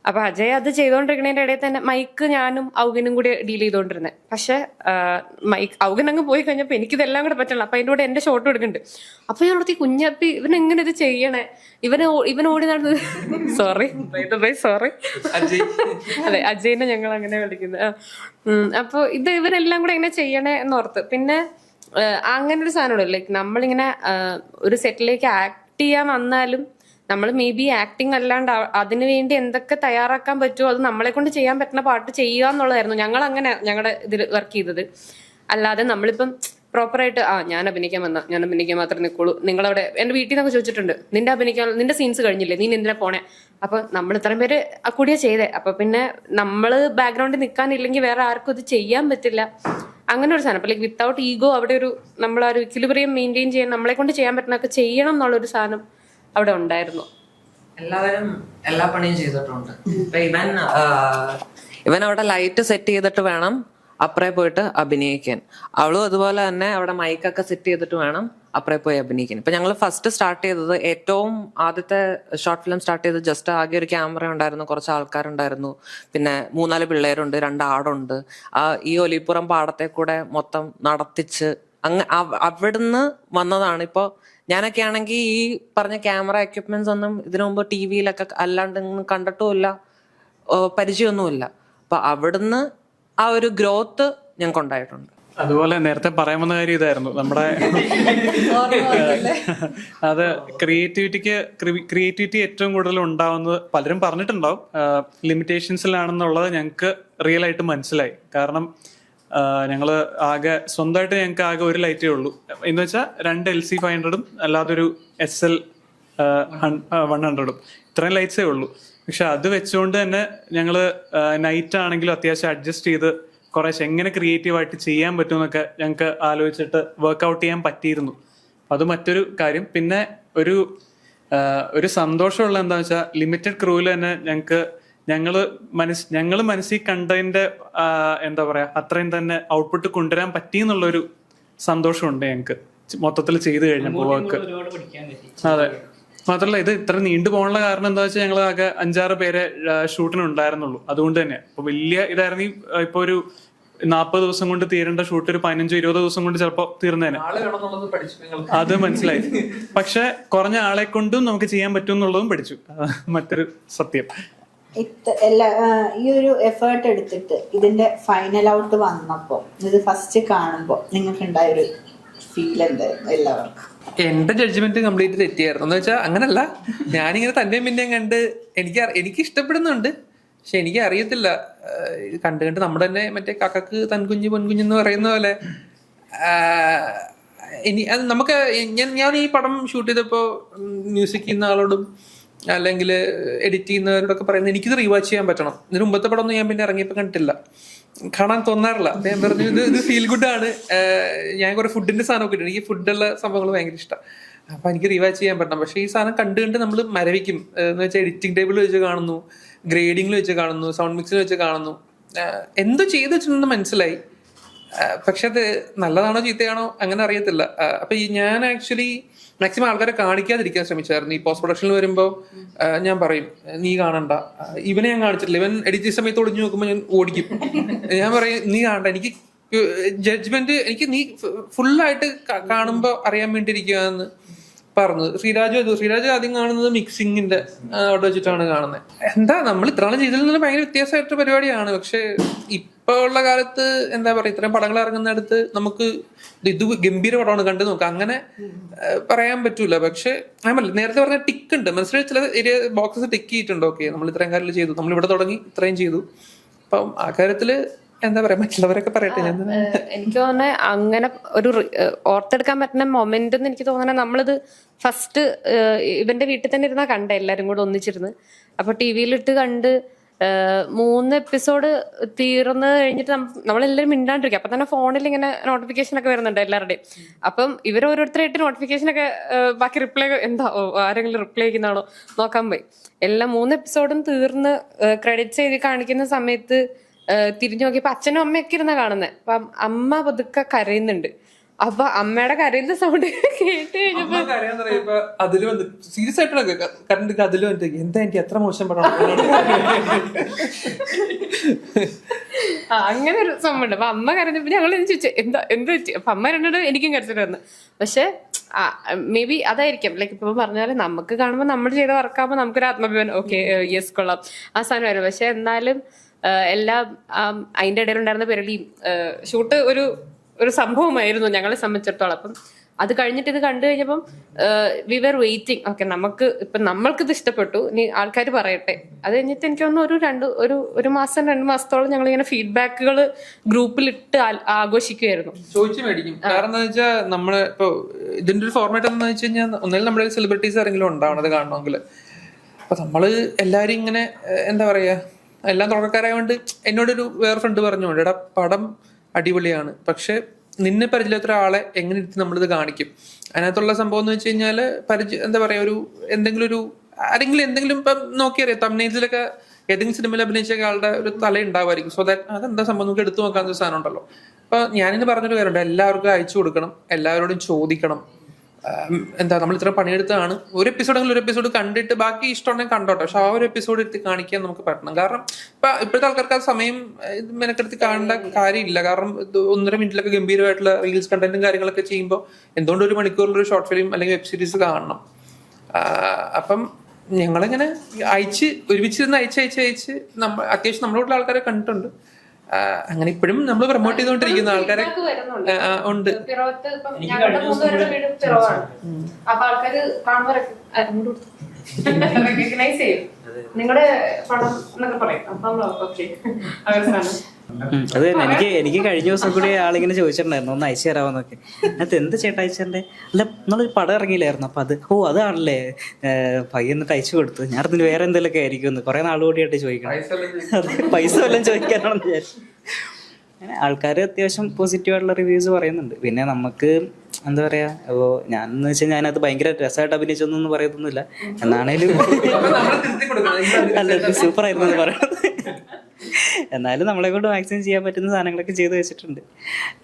അപ്പൊ അജയ് അത് ചെയ്തോണ്ടിരിക്കുന്നതിന്റെ ഇടയിൽ തന്നെ മൈക്ക് ഞാനും ഔഗനും കൂടി ഡീൽ ചെയ്തോണ്ടിരുന്നത്. പക്ഷെ ഔഗൻ അങ്ങ് പോയി കഴിഞ്ഞപ്പോ എനിക്കിതെല്ലാം കൂടെ പറ്റില്ല. അപ്പൊ അതിന്റെ കൂടെ എന്റെ ഷോട്ട് എടുക്കുന്നുണ്ട്. അപ്പൊ ഞാൻ ഓർത്തി കുഞ്ഞപ്പി ഇവൻ എങ്ങനെ ഇത് ചെയ്യണേ, ഇവൻ ഓടി നടന്നത് സോറി അതെ അജയിനെ ഞങ്ങൾ അങ്ങനെ വിളിക്കുന്നത്. അപ്പൊ ഇത് ഇവരെല്ലാം കൂടെ എങ്ങനെ ചെയ്യണേ എന്നോർത്ത്. പിന്നെ അങ്ങനെ ഒരു സാധനമുള്ളൂ, ലൈക്ക് നമ്മളിങ്ങനെ ഒരു സെറ്റിലേക്ക് ആക്ട് ചെയ്യാൻ വന്നാലും നമ്മൾ മേ ബി ആക്ടിങ് അല്ലാണ്ട് അതിനു വേണ്ടി എന്തൊക്കെ തയ്യാറാക്കാൻ പറ്റുമോ അത് നമ്മളെ കൊണ്ട് ചെയ്യാൻ പറ്റുന്ന പാട്ട് ചെയ്യുക എന്നുള്ളതായിരുന്നു ഞങ്ങൾ അങ്ങനെ ഞങ്ങളുടെ ഇതിൽ വർക്ക് ചെയ്തത്. അല്ലാതെ നമ്മളിപ്പം പ്രോപ്പറായിട്ട് ഞാൻ അഭിനയിക്കാൻ മാത്രമേ നിൽക്കുള്ളൂ, നിങ്ങളവിടെ എൻ്റെ വീട്ടിൽ നിന്നൊക്കെ ചോദിച്ചിട്ടുണ്ട്, നിന്റെ സീൻസ് കഴിഞ്ഞില്ലേ, നീ എന്തിനാ പോണേ. അപ്പൊ നമ്മൾ ഇത്രയും പേര് കൂടിയാ ചെയ്തേ. അപ്പൊ പിന്നെ നമ്മള് ബാക്ക്ഗ്രൗണ്ടിൽ നിൽക്കാനില്ലെങ്കിൽ വേറെ ആർക്കും ഇത് ചെയ്യാൻ പറ്റില്ല. അങ്ങനെ ഒരു സാധനം. അപ്പൊ ലൈക്ക് വിത്തൗട്ട് ഈഗോ അവിടെ ഒരു നമ്മൾ ആ ഒരു ഇക്വിലിബ്രിയം മെയിൻറ്റെയിൻ ചെയ്യാൻ നമ്മളെ കൊണ്ട് ചെയ്യാൻ പറ്റുന്നതൊക്കെ ചെയ്യണം എന്നുള്ളൊരു സാധനം അവിടെ ഉണ്ടായിരുന്നു. എല്ലാവരും എല്ലാ പണിയും ചെയ്തിട്ടുണ്ട്. ഇവൻ അവിടെ ലൈറ്റ് സെറ്റ് ചെയ്തിട്ട് വേണം അപ്പുറേ പോയിട്ട് അഭിനയിക്കാൻ. അവളും അതുപോലെ തന്നെ അവിടെ മൈക്കൊക്കെ സെറ്റ് ചെയ്തിട്ട് വേണം അപ്പുറേ പോയി അഭിനയിക്കാൻ. ഇപ്പൊ ഞങ്ങൾ ഫസ്റ്റ് സ്റ്റാർട്ട് ചെയ്തത്, ഏറ്റവും ആദ്യത്തെ ഷോർട്ട് ഫിലിം സ്റ്റാർട്ട് ചെയ്തത് ജസ്റ്റ് ആകെ ഒരു ക്യാമറ ഉണ്ടായിരുന്നു, കുറച്ച് ആൾക്കാരുണ്ടായിരുന്നു, പിന്നെ 3-4 പിള്ളേരുണ്ട്, 2 ആടുണ്ട്. ഈ ഒലിപ്പുറം പാടത്തെ കൂടെ മൊത്തം നടത്തിച്ച് അവിടുന്ന് വന്നതാണ്. ഇപ്പൊ ഞാനൊക്കെ ആണെങ്കിൽ ഈ പറഞ്ഞ ക്യാമറ എക്യുപ്മെന്റ്സ് ഒന്നും ഇതിനു മുമ്പ് ടി വിയിലൊക്കെ അല്ലാണ്ട് കണ്ടിട്ടുമില്ല, പരിചയമൊന്നുമില്ല. അപ്പൊ അവിടുന്ന് ആ ഒരു ഗ്രോത്ത് ഞങ്ങൾക്ക് ഉണ്ടായിട്ടുണ്ട്. അതുപോലെ നേരത്തെ പറയാമെന്ന കാര്യം ഇതായിരുന്നു, നമ്മുടെ അത് ക്രിയേറ്റിവിറ്റി ഏറ്റവും കൂടുതൽ ഉണ്ടാവുന്നത് പലരും പറഞ്ഞിട്ടുണ്ടാവും ലിമിറ്റേഷൻസിലാണെന്നുള്ളത് ഞങ്ങൾക്ക് റിയൽ ആയിട്ട് മനസ്സിലായി. കാരണം ഞങ്ങള് സ്വന്തമായിട്ട് ഞങ്ങൾക്ക് ആകെ ഒരു ലൈറ്റേ ഉള്ളൂ. എന്ന് വെച്ചാൽ 2 LC500ഉം അല്ലാതെ ഒരു SL 100ഉം, ഇത്രയും ലൈറ്റ്സേ ഉള്ളൂ. പക്ഷെ അത് വെച്ചുകൊണ്ട് തന്നെ ഞങ്ങള് നൈറ്റ് ആണെങ്കിലും അത്യാവശ്യം അഡ്ജസ്റ്റ് ചെയ്ത് കുറേശ്ശെ എങ്ങനെ ക്രിയേറ്റീവായിട്ട് ചെയ്യാൻ പറ്റുമെന്നൊക്കെ ഞങ്ങൾക്ക് ആലോചിച്ചിട്ട് വർക്ക്ഔട്ട് ചെയ്യാൻ പറ്റിയിരുന്നു. അത് മറ്റൊരു കാര്യം. പിന്നെ ഒരു സന്തോഷമുള്ള എന്താണെന്ന് വെച്ചാൽ, ലിമിറ്റഡ് ക്രൂവിൽ തന്നെ ഞങ്ങള് മനസ്സിൽ കണ്ടതിന്റെ എന്താ പറയാ അത്രയും തന്നെ ഔട്ട്പുട്ട് കൊണ്ടുവരാൻ പറ്റി എന്നുള്ളൊരു സന്തോഷമുണ്ട് ഞങ്ങൾക്ക് മൊത്തത്തിൽ ചെയ്തു കഴിഞ്ഞപ്പോൾ വർക്ക്. അതെ, മാത്രമല്ല ഇത് ഇത്ര നീണ്ടു പോകാനുള്ള കാരണം എന്താ വെച്ചാൽ ഞങ്ങൾ ആകെ 5-6 പേരെ ഷൂട്ടിന് ഉണ്ടായിരുന്നുള്ളൂ. അതുകൊണ്ട് തന്നെ ഇപ്പൊ വലിയ ഇതായിരുന്നു. ഇപ്പൊ ഒരു 40 ദിവസം കൊണ്ട് തീരേണ്ട ഷൂട്ട് ഒരു 15-20 ദിവസം കൊണ്ട് ചിലപ്പോ തീർന്നേനെ. അത് മനസ്സിലായി. പക്ഷെ കുറഞ്ഞ ആളെ കൊണ്ടും നമുക്ക് ചെയ്യാൻ പറ്റും എന്നുള്ളതും പഠിച്ചു. മറ്റൊരു സത്യം. ഈ ഒരു എഫേർട്ട് എടുത്തിട്ട് ഇതിന്റെ ഫൈനൽ ഔട്ട് വന്നപ്പോ, ഇത് ഫസ്റ്റ് കാണുമ്പോ നിങ്ങൾക്ക് ഉണ്ടായൊരു ഫീൽ എന്തായിരുന്നു എല്ലാവർക്കും? എന്റെ ജഡ്ജ്മെന്റ് കംപ്ലീറ്റ് തെറ്റിയായിരുന്നു. എന്ന് വെച്ചാൽ അങ്ങനല്ല, ഞാനിങ്ങനെ തന്നെയും പിന്നെയും കണ്ട് എനിക്ക് ഇഷ്ടപ്പെടുന്നുണ്ട്. പക്ഷെ എനിക്ക് അറിയത്തില്ല, കണ്ട് നമ്മുടെ തന്നെ മറ്റേ കാക്കക്ക് തൻകുഞ്ഞ് പൊൻകുഞ്ഞെന്ന് പറയുന്ന പോലെ അത് നമുക്ക് ഞാൻ ഈ പടം ഷൂട്ട് ചെയ്തപ്പോ മ്യൂസിക് ചെയ്യുന്ന ആളോടും അല്ലെങ്കിൽ എഡിറ്റ് ചെയ്യുന്നവരോടൊക്കെ പറയുന്നത് എനിക്കിത് റീവാച്ച് ചെയ്യാൻ പറ്റണം. ഇതിന് മുമ്പത്തെ പടം ഒന്നും ഞാൻ പിന്നെ ഇറങ്ങിയപ്പോൾ കണ്ടിട്ടില്ല, കാണാൻ തോന്നാറില്ല. ഞാൻ പറഞ്ഞു ഇത് ഫീൽ ഗുഡ് ആണ്. ഞാൻ കുറെ ഫുഡിന്റെ സാധനമൊക്കെ ഇട്ടു. എനിക്ക് ഫുഡുള്ള സംഭവങ്ങൾ ഭയങ്കര ഇഷ്ടമാണ്. അപ്പൊ എനിക്ക് റീവാച്ച് ചെയ്യാൻ പറ്റണം. പക്ഷെ ഈ സാധനം കണ്ട് നമ്മൾ മരവിക്കും. എന്ന് വെച്ചാൽ എഡിറ്റിംഗ് ടേബിൾ വെച്ച് കാണുന്നു, ഗ്രേഡിംഗിൽ വെച്ച് കാണുന്നു, സൗണ്ട് മിക്സിൽ വെച്ച് കാണുന്നു. എന്തോ ചെയ്ത് വെച്ചിട്ടുണ്ടെന്ന് മനസ്സിലായി. പക്ഷെ അത് നല്ലതാണോ ചീത്തയാണോ അങ്ങനെ അറിയത്തില്ല. അപ്പൊ ഞാൻ ആക്ച്വലി മാക്സിമം ആൾക്കാരെ കാണിക്കാതിരിക്കാൻ ശ്രമിച്ചായിരുന്നു. ഈ പോസ്റ്റ് പ്രൊഡക്ഷനിൽ വരുമ്പോൾ ഞാൻ പറയും നീ കാണണ്ട, ഇവനെ ഞാൻ കാണിച്ചിട്ടില്ല, ഇവൻ എഡിറ്റിംഗ് സമയത്ത് ഒളിഞ്ഞു നോക്കുമ്പോൾ ഞാൻ ഓടിക്കും. ഞാൻ പറയും നീ കാണണ്ട, എനിക്ക് ജഡ്ജ്മെന്റ് എനിക്ക് നീ ഫുള്ളായിട്ട് കാണുമ്പോൾ അറിയാൻ വേണ്ടി ഇരിക്കുകയെന്ന് പറഞ്ഞത്. ശ്രീരാജ് ആദ്യം കാണുന്നത് മിക്സിങ്ങിന്റെ അവിടെ വെച്ചിട്ടാണ് കാണുന്നത്. എന്താ നമ്മൾ ഇത്രയും ചെയ്തതിൽ നിന്ന് ഭയങ്കര വ്യത്യാസമായിട്ട് പരിപാടിയാണ്. പക്ഷെ ഇപ്പൊ ഉള്ള കാലത്ത് എന്താ പറയാ, ഇത്രയും പടങ്ങൾ ഇറങ്ങുന്നിടത്ത് നമുക്ക് ഇത് ഗംഭീര പടമാണ് കണ്ടു നോക്കാം അങ്ങനെ പറയാൻ പറ്റൂല. പക്ഷെ നേരത്തെ പറഞ്ഞ ടിക്ക് ഉണ്ട് മനസ്സിലായി, ചില ഏരിയ ബോക്സസ് ടിക്ക് ചെയ്തിട്ടുണ്ട്. ഓക്കെ, നമ്മൾ ഇത്രയും കാര്യം ചെയ്തു, നമ്മൾ ഇവിടെ തുടങ്ങി ഇത്രയും ചെയ്തു. അപ്പം ആ കാര്യത്തില് എന്താ പറയാ, മറ്റുള്ളവരൊക്കെ പറയട്ടെ. എനിക്ക് തോന്നുന്നത് അങ്ങനെ ഒരു ഓർത്തെടുക്കാൻ പറ്റുന്ന മൊമെന്റ് എന്ന് എനിക്ക് തോന്നണേ, നമ്മളിത് ഫസ്റ്റ് ഇവന്റെ വീട്ടിൽ തന്നെ ഇരുന്നാ കണ്ട എല്ലാരും കൂടെ ഒന്നിച്ചിരുന്ന്. അപ്പൊ ടി വിയിലിട്ട് കണ്ട് 3 എപ്പിസോഡ് തീർന്ന് കഴിഞ്ഞിട്ട് നമ്മളെല്ലാവരും മിണ്ടാണ്ടിരിക്കും. അപ്പൊ തന്നെ ഫോണിൽ ഇങ്ങനെ നോട്ടിഫിക്കേഷൻ ഒക്കെ വരുന്നുണ്ട് എല്ലാവരുടെയും. അപ്പം ഇവർ ഓരോരുത്തരായിട്ട് നോട്ടിഫിക്കേഷൻ ഒക്കെ ബാക്കി റിപ്ലൈ എന്താ ആരെങ്കിലും റിപ്ലൈ ചെയ്യുന്നതാണോ നോക്കാൻ പോയി. എല്ലാം 3 എപ്പിസോഡും തീർന്ന് ക്രെഡിറ്റ്സ് എഴുതി കാണിക്കുന്ന സമയത്ത് തിരിഞ്ഞു നോക്കിയപ്പോ അച്ഛനും അമ്മയൊക്കെ ഇരുന്ന കാണുന്നത്. അപ്പൊ അമ്മ പതുക്കെ കരയുന്നുണ്ട്. അപ്പൊ അമ്മയുടെ കരയുന്ന സൗണ്ട് കേട്ട് കഴിഞ്ഞപ്പോ അതില് വന്ന് സീരിയസ് ആയിട്ടാണ് കറണ്ട് അതില് വന്നിട്ട് എന്താ എനിക്ക് എത്ര മോശം പടം അങ്ങനെ ഒരു സംഭവം ഉണ്ട്. അപ്പൊ അമ്മ കരഞ്ഞപ്പോ ഞങ്ങൾ ചോദിച്ചു എന്താ പറ്റി. അപ്പൊ അമ്മ രണ്ടോട് എനിക്കും കരച്ചിട്ട് വന്നു. പക്ഷെ മേ ബി അതായിരിക്കും, ലൈക്ക് ഇപ്പൊ പറഞ്ഞാല് നമുക്ക് കാണുമ്പോൾ നമ്മൾ ചെയ്ത വർക്കാകുമ്പോൾ നമുക്കൊരു ആത്മാഭിമാനം, ഓക്കെ യെസ് കൊള്ളാം ആ സാധനം വരും. പക്ഷെ എന്നാലും എല്ലാം അതിന്റെ ഇടയിലുണ്ടായിരുന്ന പേരിൽ ഷൂട്ട് ഒരു സംഭവമായിരുന്നു ഞങ്ങളെ സംബന്ധിച്ചിടത്തോളം. അപ്പം അത് കഴിഞ്ഞിട്ട് ഇത് കണ്ടു കഴിഞ്ഞപ്പം വി വർ വെയിറ്റിംഗ്. ഓക്കെ, നമ്മൾക്കിത് ഇഷ്ടപ്പെട്ടു, ഇനി ആൾക്കാർ പറയട്ടെ. അത് കഴിഞ്ഞിട്ട് എനിക്ക് തോന്നുന്നു ഒരു മാസം 2 മാസത്തോളം ഞങ്ങൾ ഇങ്ങനെ ഫീഡ്ബാക്കുകൾ ഗ്രൂപ്പിലിട്ട് ആഘോഷിക്കുമായിരുന്നു, ചോദിച്ചു മേടിക്കും. കാരണം എന്താ വെച്ചാൽ നമ്മള് ഇപ്പൊ ഇതിന്റെ ഒരു ഫോർമാറ്റ് എന്താ വെച്ച് കഴിഞ്ഞാൽ ഒന്നെങ്കിലും നമ്മുടെ സെലിബ്രിറ്റീസ് ആരെങ്കിലും ഉണ്ടാവണം അത് കാണണമെങ്കിൽ. അപ്പൊ നമ്മള് എല്ലാരും ഇങ്ങനെ എന്താ പറയാ, എല്ലാം തുടക്കക്കാരായതുകൊണ്ട് എന്നോടൊരു വേറെ ഫ്രണ്ട് പറഞ്ഞുകൊണ്ട് എടാ പടം അടിപൊളിയാണ്, പക്ഷെ നിന്നെ പരിചയമില്ലാത്ത ഒരാളെ എങ്ങനെ ഇരുത്തി നമ്മളിത് കാണിക്കും. അതിനകത്തുള്ള സംഭവം എന്ന് വെച്ച് കഴിഞ്ഞാല് എന്താ പറയാ, ആരെങ്കിലും എന്തെങ്കിലും ഇപ്പം നോക്കിയറിയാം തംബ്നെയിൽസിലൊക്കെ ഏതെങ്കിലും സിനിമയിൽ അഭിനയിച്ച ആളുടെ ഒരു തല ഉണ്ടാവുമായിരിക്കും. സോ ദാറ്റ് അതെന്താ സംഭവം നമുക്ക് എടുത്തു നോക്കാവുന്ന ഒരു സാധനം ഉണ്ടല്ലോ. അപ്പൊ ഞാനിന്ന് പറഞ്ഞൊരു കാര്യമുണ്ട്, എല്ലാവർക്കും അയച്ചു കൊടുക്കണം, എല്ലാവരോടും ചോദിക്കണം. എന്താ നമ്മൾ ഇത്ര പണിയെടുത്താണ്, ഒരു എപ്പിസോഡ് കണ്ടിട്ട് ബാക്കി ഇഷ്ടമുണ്ടെങ്കിൽ കണ്ടോട്ടെ, പക്ഷെ ആ ഒരു എപ്പിസോഡ് എടുത്ത് കാണിക്കാൻ നമുക്ക് പറ്റണം. കാരണം ഇപ്പോഴത്തെ ആൾക്കാർക്ക് ആ സമയം മെനക്കെടുത്ത് കാണേണ്ട കാര്യമില്ല. കാരണം 1.5 മിനിറ്റിലൊക്കെ ഗംഭീരമായിട്ടുള്ള റീൽസ് കണ്ടന്റും കാര്യങ്ങളൊക്കെ ചെയ്യുമ്പോൾ എന്തുകൊണ്ട് 1 മണിക്കൂറിലൊരു ഷോർട്ട് ഫിലിം അല്ലെങ്കിൽ വെബ് സീരീസ് കാണണം. അപ്പം ഞങ്ങളിങ്ങനെ ഒരുമിച്ചിരുന്ന് അയച്ച് അത്യാവശ്യം നമ്മളോടുള്ള ആൾക്കാരെ കണ്ടിട്ടുണ്ട്. അങ്ങനെ ഇപ്പോഴും നമ്മൾ പ്രൊമോട്ട് ചെയ്തുകൊണ്ടിരിക്കുന്ന ആൾക്കാരെ ഉണ്ട്. അപ്പൊ ആൾക്കാര് കാണുമ്പോൾ റെക്കഗ്നൈസ് ചെയ്യും നിങ്ങളുടെ പടം എന്നൊക്കെ പറയും. അപ്പം ഓക്കെ അത് തന്നെ. എനിക്ക് കഴിഞ്ഞ ദിവസം കൂടി ആളിങ്ങനെ ചോദിച്ചിട്ടുണ്ടായിരുന്നു ഒന്ന് അയച്ചു തരാമെന്നൊക്കെ. അത് എന്ത് ചേട്ടാ അയച്ചേ? അല്ല നമ്മളൊരു പടം ഇറങ്ങിയില്ലായിരുന്നു, അപ്പൊ അതാണല്ലേ പയ്യെന്നിട്ട് അയച്ചു കൊടുത്തു. ഞാൻ അതിന് വേറെ എന്തെങ്കിലുമൊക്കെ ആയിരിക്കും കുറെ നാളുകൂടിയായിട്ട് ചോദിക്കണം. അത് പൈസ വല്ലതും ചോദിക്കാനാണെന്ന് വിചാരിച്ചു. അങ്ങനെ ആൾക്കാർ അത്യാവശ്യം പോസിറ്റീവായിട്ടുള്ള റിവ്യൂസ് പറയുന്നുണ്ട്. പിന്നെ നമുക്ക് എന്താ പറയാ, അപ്പോൾ ഞാനെന്ന് വെച്ചാൽ ഞാനത് ഭയങ്കര രസമായിട്ട് അഭിനയിച്ചൊന്നും പറയത്തൊന്നുമില്ല. എന്നാണേലും അല്ല സൂപ്പർ ആയിരുന്നു എന്ന് പറയണത്. എന്നാലും നമ്മളെ കൊണ്ട് മാക്സിമം ചെയ്യാൻ പറ്റുന്ന സാധനങ്ങളൊക്കെ ചെയ്ത് വെച്ചിട്ടുണ്ട്.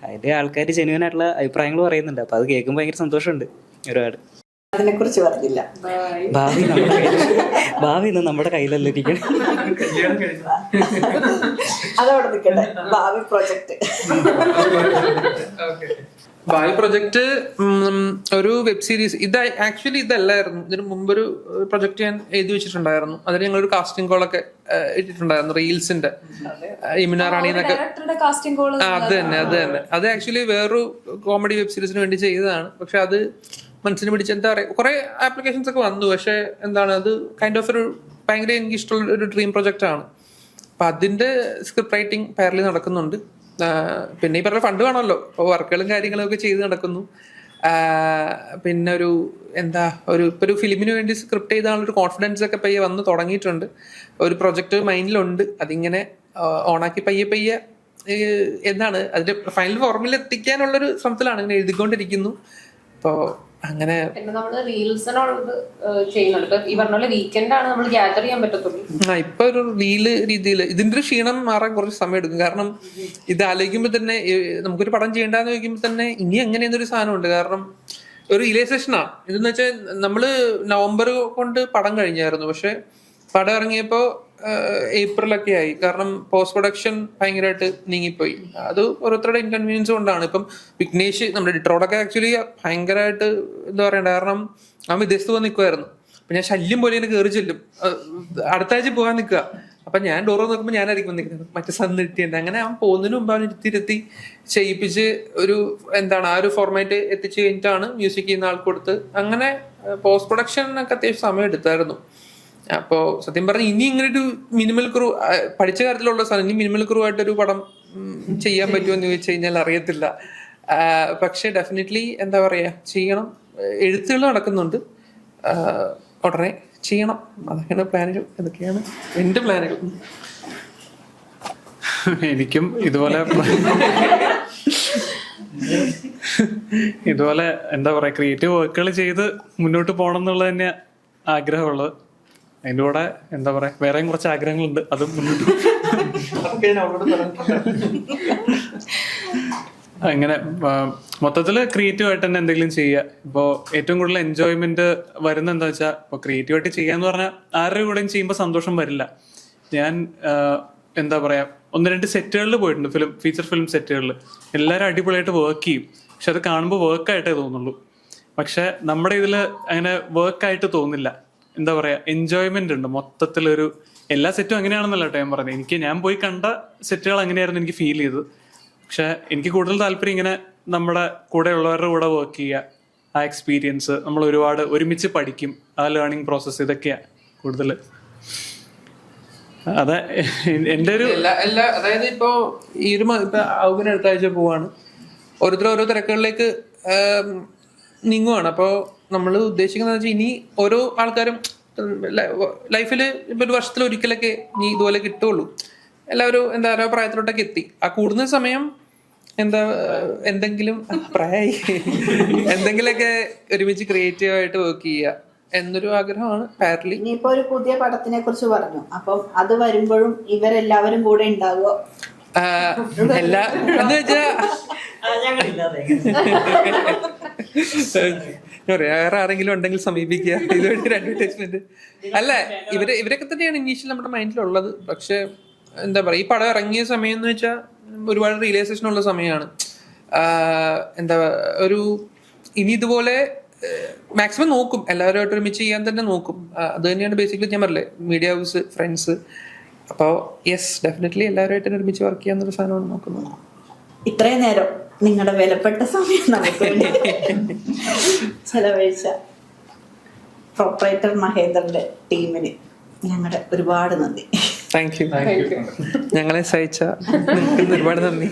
അതിൽ ആൾക്കാർ ജെന്യുവൻ ആയിട്ടുള്ള അഭിപ്രായങ്ങൾ പറയുന്നുണ്ട്. അപ്പൊ അത് കേൾക്കുമ്പോൾ ഭയങ്കര സന്തോഷമുണ്ട് ഒരുപാട്. അതിനെക്കുറിച്ച് പറഞ്ഞില്ല. ഭാവി ഇന്ന് നമ്മുടെ കയ്യിലല്ല ഇരിക്കണം. അതവിടെ നിൽക്കട്ടെ. ഭാവി പ്രൊജക്ട് ഒരു വെബ് സീരീസ്. ഇതല്ലായിരുന്നു. ഇതിന് മുമ്പൊരു പ്രൊജക്ട് ഞാൻ എഴുതി വെച്ചിട്ടുണ്ടായിരുന്നു. അതിൽ ഞങ്ങളൊരു കാസ്റ്റിംഗ് കോളൊക്കെ ഇട്ടിട്ടുണ്ടായിരുന്നു റീൽസിന്റെ. ഇമിന റാണി എന്നൊക്കെ. അത് തന്നെ. അത് ആക്ച്വലി വേറൊരു കോമഡി വെബ് സീരീസിന് വേണ്ടി ചെയ്തതാണ്. പക്ഷെ അത് മനസ്സിന് പിടിച്ച് എന്താ പറയുക, കുറെ ആപ്ലിക്കേഷൻസ് ഒക്കെ വന്നു. പക്ഷെ എന്താണ്, അത് കൈൻഡ് ഓഫ് ഒരു ഭയങ്കര എനിക്ക് ഇഷ്ടമുള്ള ഒരു ഡ്രീം പ്രൊജക്റ്റ് ആണ്. അപ്പൊ അതിന്റെ സ്ക്രിപ്റ്റ് റൈറ്റിംഗ് പാരലി നടക്കുന്നുണ്ട്. പിന്നെ ഈ പറഞ്ഞ ഫണ്ട് വേണമല്ലോ, അപ്പോൾ വർക്കുകളും കാര്യങ്ങളും ഒക്കെ ചെയ്ത് നടക്കുന്നു. പിന്നെ ഒരു ഫിലിമിന് വേണ്ടി സ്ക്രിപ്റ്റ് ചെയ്താണൊരു കോൺഫിഡൻസ് ഒക്കെ പയ്യെ വന്ന് തുടങ്ങിയിട്ടുണ്ട്. ഒരു പ്രൊജക്ട് മൈൻഡിലുണ്ട്. അതിങ്ങനെ ഓണാക്കി പയ്യെ എന്താണ് അതിന്റെ ഫൈനൽ ഫോർമിൽ എത്തിക്കാനുള്ളൊരു ശ്രമത്തിലാണ്. ഇങ്ങനെ എഴുതിക്കൊണ്ടിരിക്കുന്നു. അപ്പോൾ അങ്ങനെ പിന്നെ നമ്മള് റീൽസിനുള്ളത് ചെയ്യുന്നുണ്ട്. ഇപ്പൊ ഈ പറഞ്ഞ പോലെ വീക്കെൻഡാണ് നമ്മൾ ഗ്യാദർ ചെയ്യാൻ പറ്റത്തുള്ളൂ. ഇപ്പൊ ഒരു റീല് രീതിയിൽ ഇതിന്റെ ഒരു ക്ഷീണം മാറാൻ കുറച്ച് സമയം എടുക്കും. കാരണം ഇത് ആലോചിക്കുമ്പോൾ തന്നെ നമുക്കൊരു പടം ചെയ്യണ്ടെന്ന് ചോദിക്കുമ്പോൾ തന്നെ ഇനി എങ്ങനെയെന്നൊരു സാധനമുണ്ട്. കാരണം ഒരു റിയലൈസേഷനാണ് ഇതെന്ന് വെച്ചാൽ നമ്മള് നവംബർ കൊണ്ട് പടം കഴിഞ്ഞായിരുന്നു. പക്ഷെ പടം ഇറങ്ങിയപ്പോ ഏപ്രിലൊക്കെ ആയി. കാരണം പോസ്റ്റ് പ്രൊഡക്ഷൻ ഭയങ്കരമായിട്ട് നീങ്ങിപ്പോയി. അത് ഓരോരുത്തരുടെ ഇൻകൺവീനിയൻസ് കൊണ്ടാണ്. ഇപ്പം വിഘ്നേഷ് നമ്മുടെ എഡിറ്ററോടൊക്കെ ആക്ച്വലി ഭയങ്കരമായിട്ട് എന്താ പറയണ്ട, കാരണം അവൻ വിദേശത്ത് പോകാൻ നിൽക്കുമായിരുന്നു. അപ്പൊ ഞാൻ ശല്യം പോലെ ഇങ്ങനെ കയറി ചെല്ലും, അടുത്ത ആഴ്ച പോകാൻ നിൽക്കുക. അപ്പൊ ഞാൻ ഡോറ് നോക്കുമ്പോൾ ഞാനായിരിക്കും നിൽക്കുന്നത്, മറ്റേ സന്ന് കിട്ടിയുണ്ട്. അങ്ങനെ അവൻ പോകുന്നതിന് മുമ്പ് അവൻ ഇരുത്തി ചെയ്യിപ്പിച്ച് ഒരു എന്താണ് ആ ഒരു ഫോർമാറ്റ് എത്തിച്ചു കഴിഞ്ഞിട്ടാണ് മ്യൂസിക് ചെയ്യുന്ന ആൾക്ക് കൊടുത്ത്. അങ്ങനെ പോസ്റ്റ് പ്രൊഡക്ഷനൊക്കെ അത്യാവശ്യം സമയം എടുത്തായിരുന്നു. അപ്പോൾ സത്യം പറഞ്ഞാൽ ഇനി ഇങ്ങനെ ഒരു മിനിമൽ ക്രൂ പഠിച്ച കാര്യത്തിലുള്ള സാധനം ഇനി മിനിമൽ ക്രൂ ആയിട്ടൊരു പടം ചെയ്യാൻ പറ്റുമോ എന്ന് ചോദിച്ചു കഴിഞ്ഞാൽ അറിയത്തില്ല. പക്ഷെ ഡെഫിനറ്റ്ലി എന്താ പറയാ, ചെയ്യണം. എഴുത്തുകൾ നടക്കുന്നുണ്ട്, ഉടനെ ചെയ്യണം. അതൊക്കെയാണ് പ്ലാനുകൾ. അതൊക്കെയാണ് എന്റെ പ്ലാനുകൾ. എനിക്കും ഇതുപോലെ എന്താ പറയാ ക്രിയേറ്റീവ് വർക്കുകൾ ചെയ്ത് മുന്നോട്ട് പോകണം എന്നുള്ളത് തന്നെ ആഗ്രഹമുള്ളത്. അതിൻ്റെ കൂടെ എന്താ പറയാ വേറെയും കുറച്ച് ആഗ്രഹങ്ങളുണ്ട്, അതും മുന്നോട്ട് അങ്ങനെ മൊത്തത്തില് ക്രിയേറ്റീവ് ആയിട്ട് തന്നെ എന്തെങ്കിലും ചെയ്യുക. ഇപ്പോൾ ഏറ്റവും കൂടുതൽ എൻജോയ്മെന്റ് വരുന്ന എന്താ വെച്ചാൽ ഇപ്പോൾ ക്രിയേറ്റീവ് ആയിട്ട് ചെയ്യാന്ന് പറഞ്ഞാൽ ആരുടെ കൂടെയും ചെയ്യുമ്പോൾ സന്തോഷം വരില്ല. ഞാൻ എന്താ പറയാ 1-2 സെറ്റുകളിൽ പോയിട്ടുണ്ട്, ഫീച്ചർ ഫിലിം സെറ്റുകളിൽ. എല്ലാവരും അടിപൊളിയായിട്ട് വർക്ക് ചെയ്യും, പക്ഷെ അത് കാണുമ്പോൾ വർക്കായിട്ടേ തോന്നുള്ളൂ. പക്ഷെ നമ്മുടെ ഇതിൽ അങ്ങനെ വർക്കായിട്ട് തോന്നില്ല. എന്താ പറയാ എൻജോയ്മെന്റ് ഉണ്ട് മൊത്തത്തിലൊരു. എല്ലാ സെറ്റും അങ്ങനെയാണെന്നല്ല കേട്ടോ ഞാൻ പറഞ്ഞത്. ഞാൻ പോയി കണ്ട സെറ്റുകൾ അങ്ങനെയായിരുന്നു എനിക്ക് ഫീൽ ചെയ്തത്. പക്ഷെ എനിക്ക് കൂടുതൽ താല്പര്യം ഇങ്ങനെ നമ്മുടെ കൂടെ ഉള്ളവരുടെ കൂടെ വർക്ക് ചെയ്യുക, ആ എക്സ്പീരിയൻസ്, നമ്മൾ ഒരുപാട് ഒരുമിച്ച് പഠിക്കും, ആ ലേണിംഗ് പ്രോസസ്സ്, ഇതൊക്കെയാ കൂടുതൽ. അതെ എൻ്റെ ഒരു അതായത് ഇപ്പോ ഈ ഒരു ഇപ്പൊ ഔവിന് അടുത്ത ആഴ്ച പോവാണ്, ഓരോരുത്തർ ഓരോ തിരക്കുകളിലേക്ക് നീങ്ങുവാണ്. അപ്പോൾ നമ്മൾ ഉദ്ദേശിക്കുന്നത് വെച്ചാൽ ഇനി ഓരോ ആൾക്കാരും ലൈഫിൽ ഇപ്പൊ ഒരു വർഷത്തിൽ ഒരിക്കലൊക്കെ ഇനി ഇതുപോലെ കിട്ടുള്ളൂ. എല്ലാവരും എന്താ ഓരോ പ്രായത്തിലോട്ടൊക്കെ എത്തി. ആ കൂടുന്ന സമയം എന്താ എന്തെങ്കിലും പ്രായമായി എന്തെങ്കിലുമൊക്കെ ഒരുമിച്ച് ക്രിയേറ്റീവ് ആയിട്ട് വർക്ക് ചെയ്യുക എന്നൊരു ആഗ്രഹമാണ് പാരലി. ഇനിയിപ്പോ ഒരു പുതിയ പടത്തിനെ കുറിച്ച് പറഞ്ഞു, അപ്പം അത് വരുമ്പോഴും ഇവരെല്ലാവരും കൂടെ ഉണ്ടാകുമോ? എല്ലാ എന്ന് വെച്ചാ വേറെ ആരെങ്കിലും ഉണ്ടെങ്കിൽ സമീപിക്കുക. ഇതുവഴി ഒരു അഡ്വർടൈസ്മെന്റ് അല്ല, ഇവരൊക്കെ തന്നെയാണ് ഇനീഷ്യൽ നമ്മുടെ മൈൻഡിലുള്ളത്. പക്ഷെ എന്താ പറയാ, ഈ പടം ഇറങ്ങിയ സമയം എന്ന് വെച്ചാൽ ഒരുപാട് റിയലൈസേഷൻ ഉള്ള സമയമാണ്. എന്താ ഒരു ഇനി ഇതുപോലെ മാക്സിമം നോക്കും, എല്ലാവരുമായിട്ട് ഒരുമിച്ച് ചെയ്യാൻ തന്നെ നോക്കും. അത് തന്നെയാണ് ബേസിക്കലി ഞാൻ പറഞ്ഞില്ലേ, മീഡിയ ഹൗസ്, ഫ്രണ്ട്സ്. അപ്പോൾ യെസ്, ഡെഫിനറ്റ്ലി എല്ലാവരുമായിട്ട് ഒരുമിച്ച് വർക്ക് ചെയ്യാന്നൊരു സാധനമാണ് നോക്കുന്നത്. ഇത്രയും നേരം നിങ്ങളുടെ വിലപ്പെട്ട സമയം നമുക്ക് വേണ്ടി ചെലവഴിച്ച പ്രൊപ്പറേറ്റർ മഹേന്ദ്രന്റെ ടീമിന് ഞങ്ങളുടെ ഒരുപാട് നന്ദി. Thank you. ഞങ്ങളെ സഹിച്ച ഒരുപാട് നന്ദി.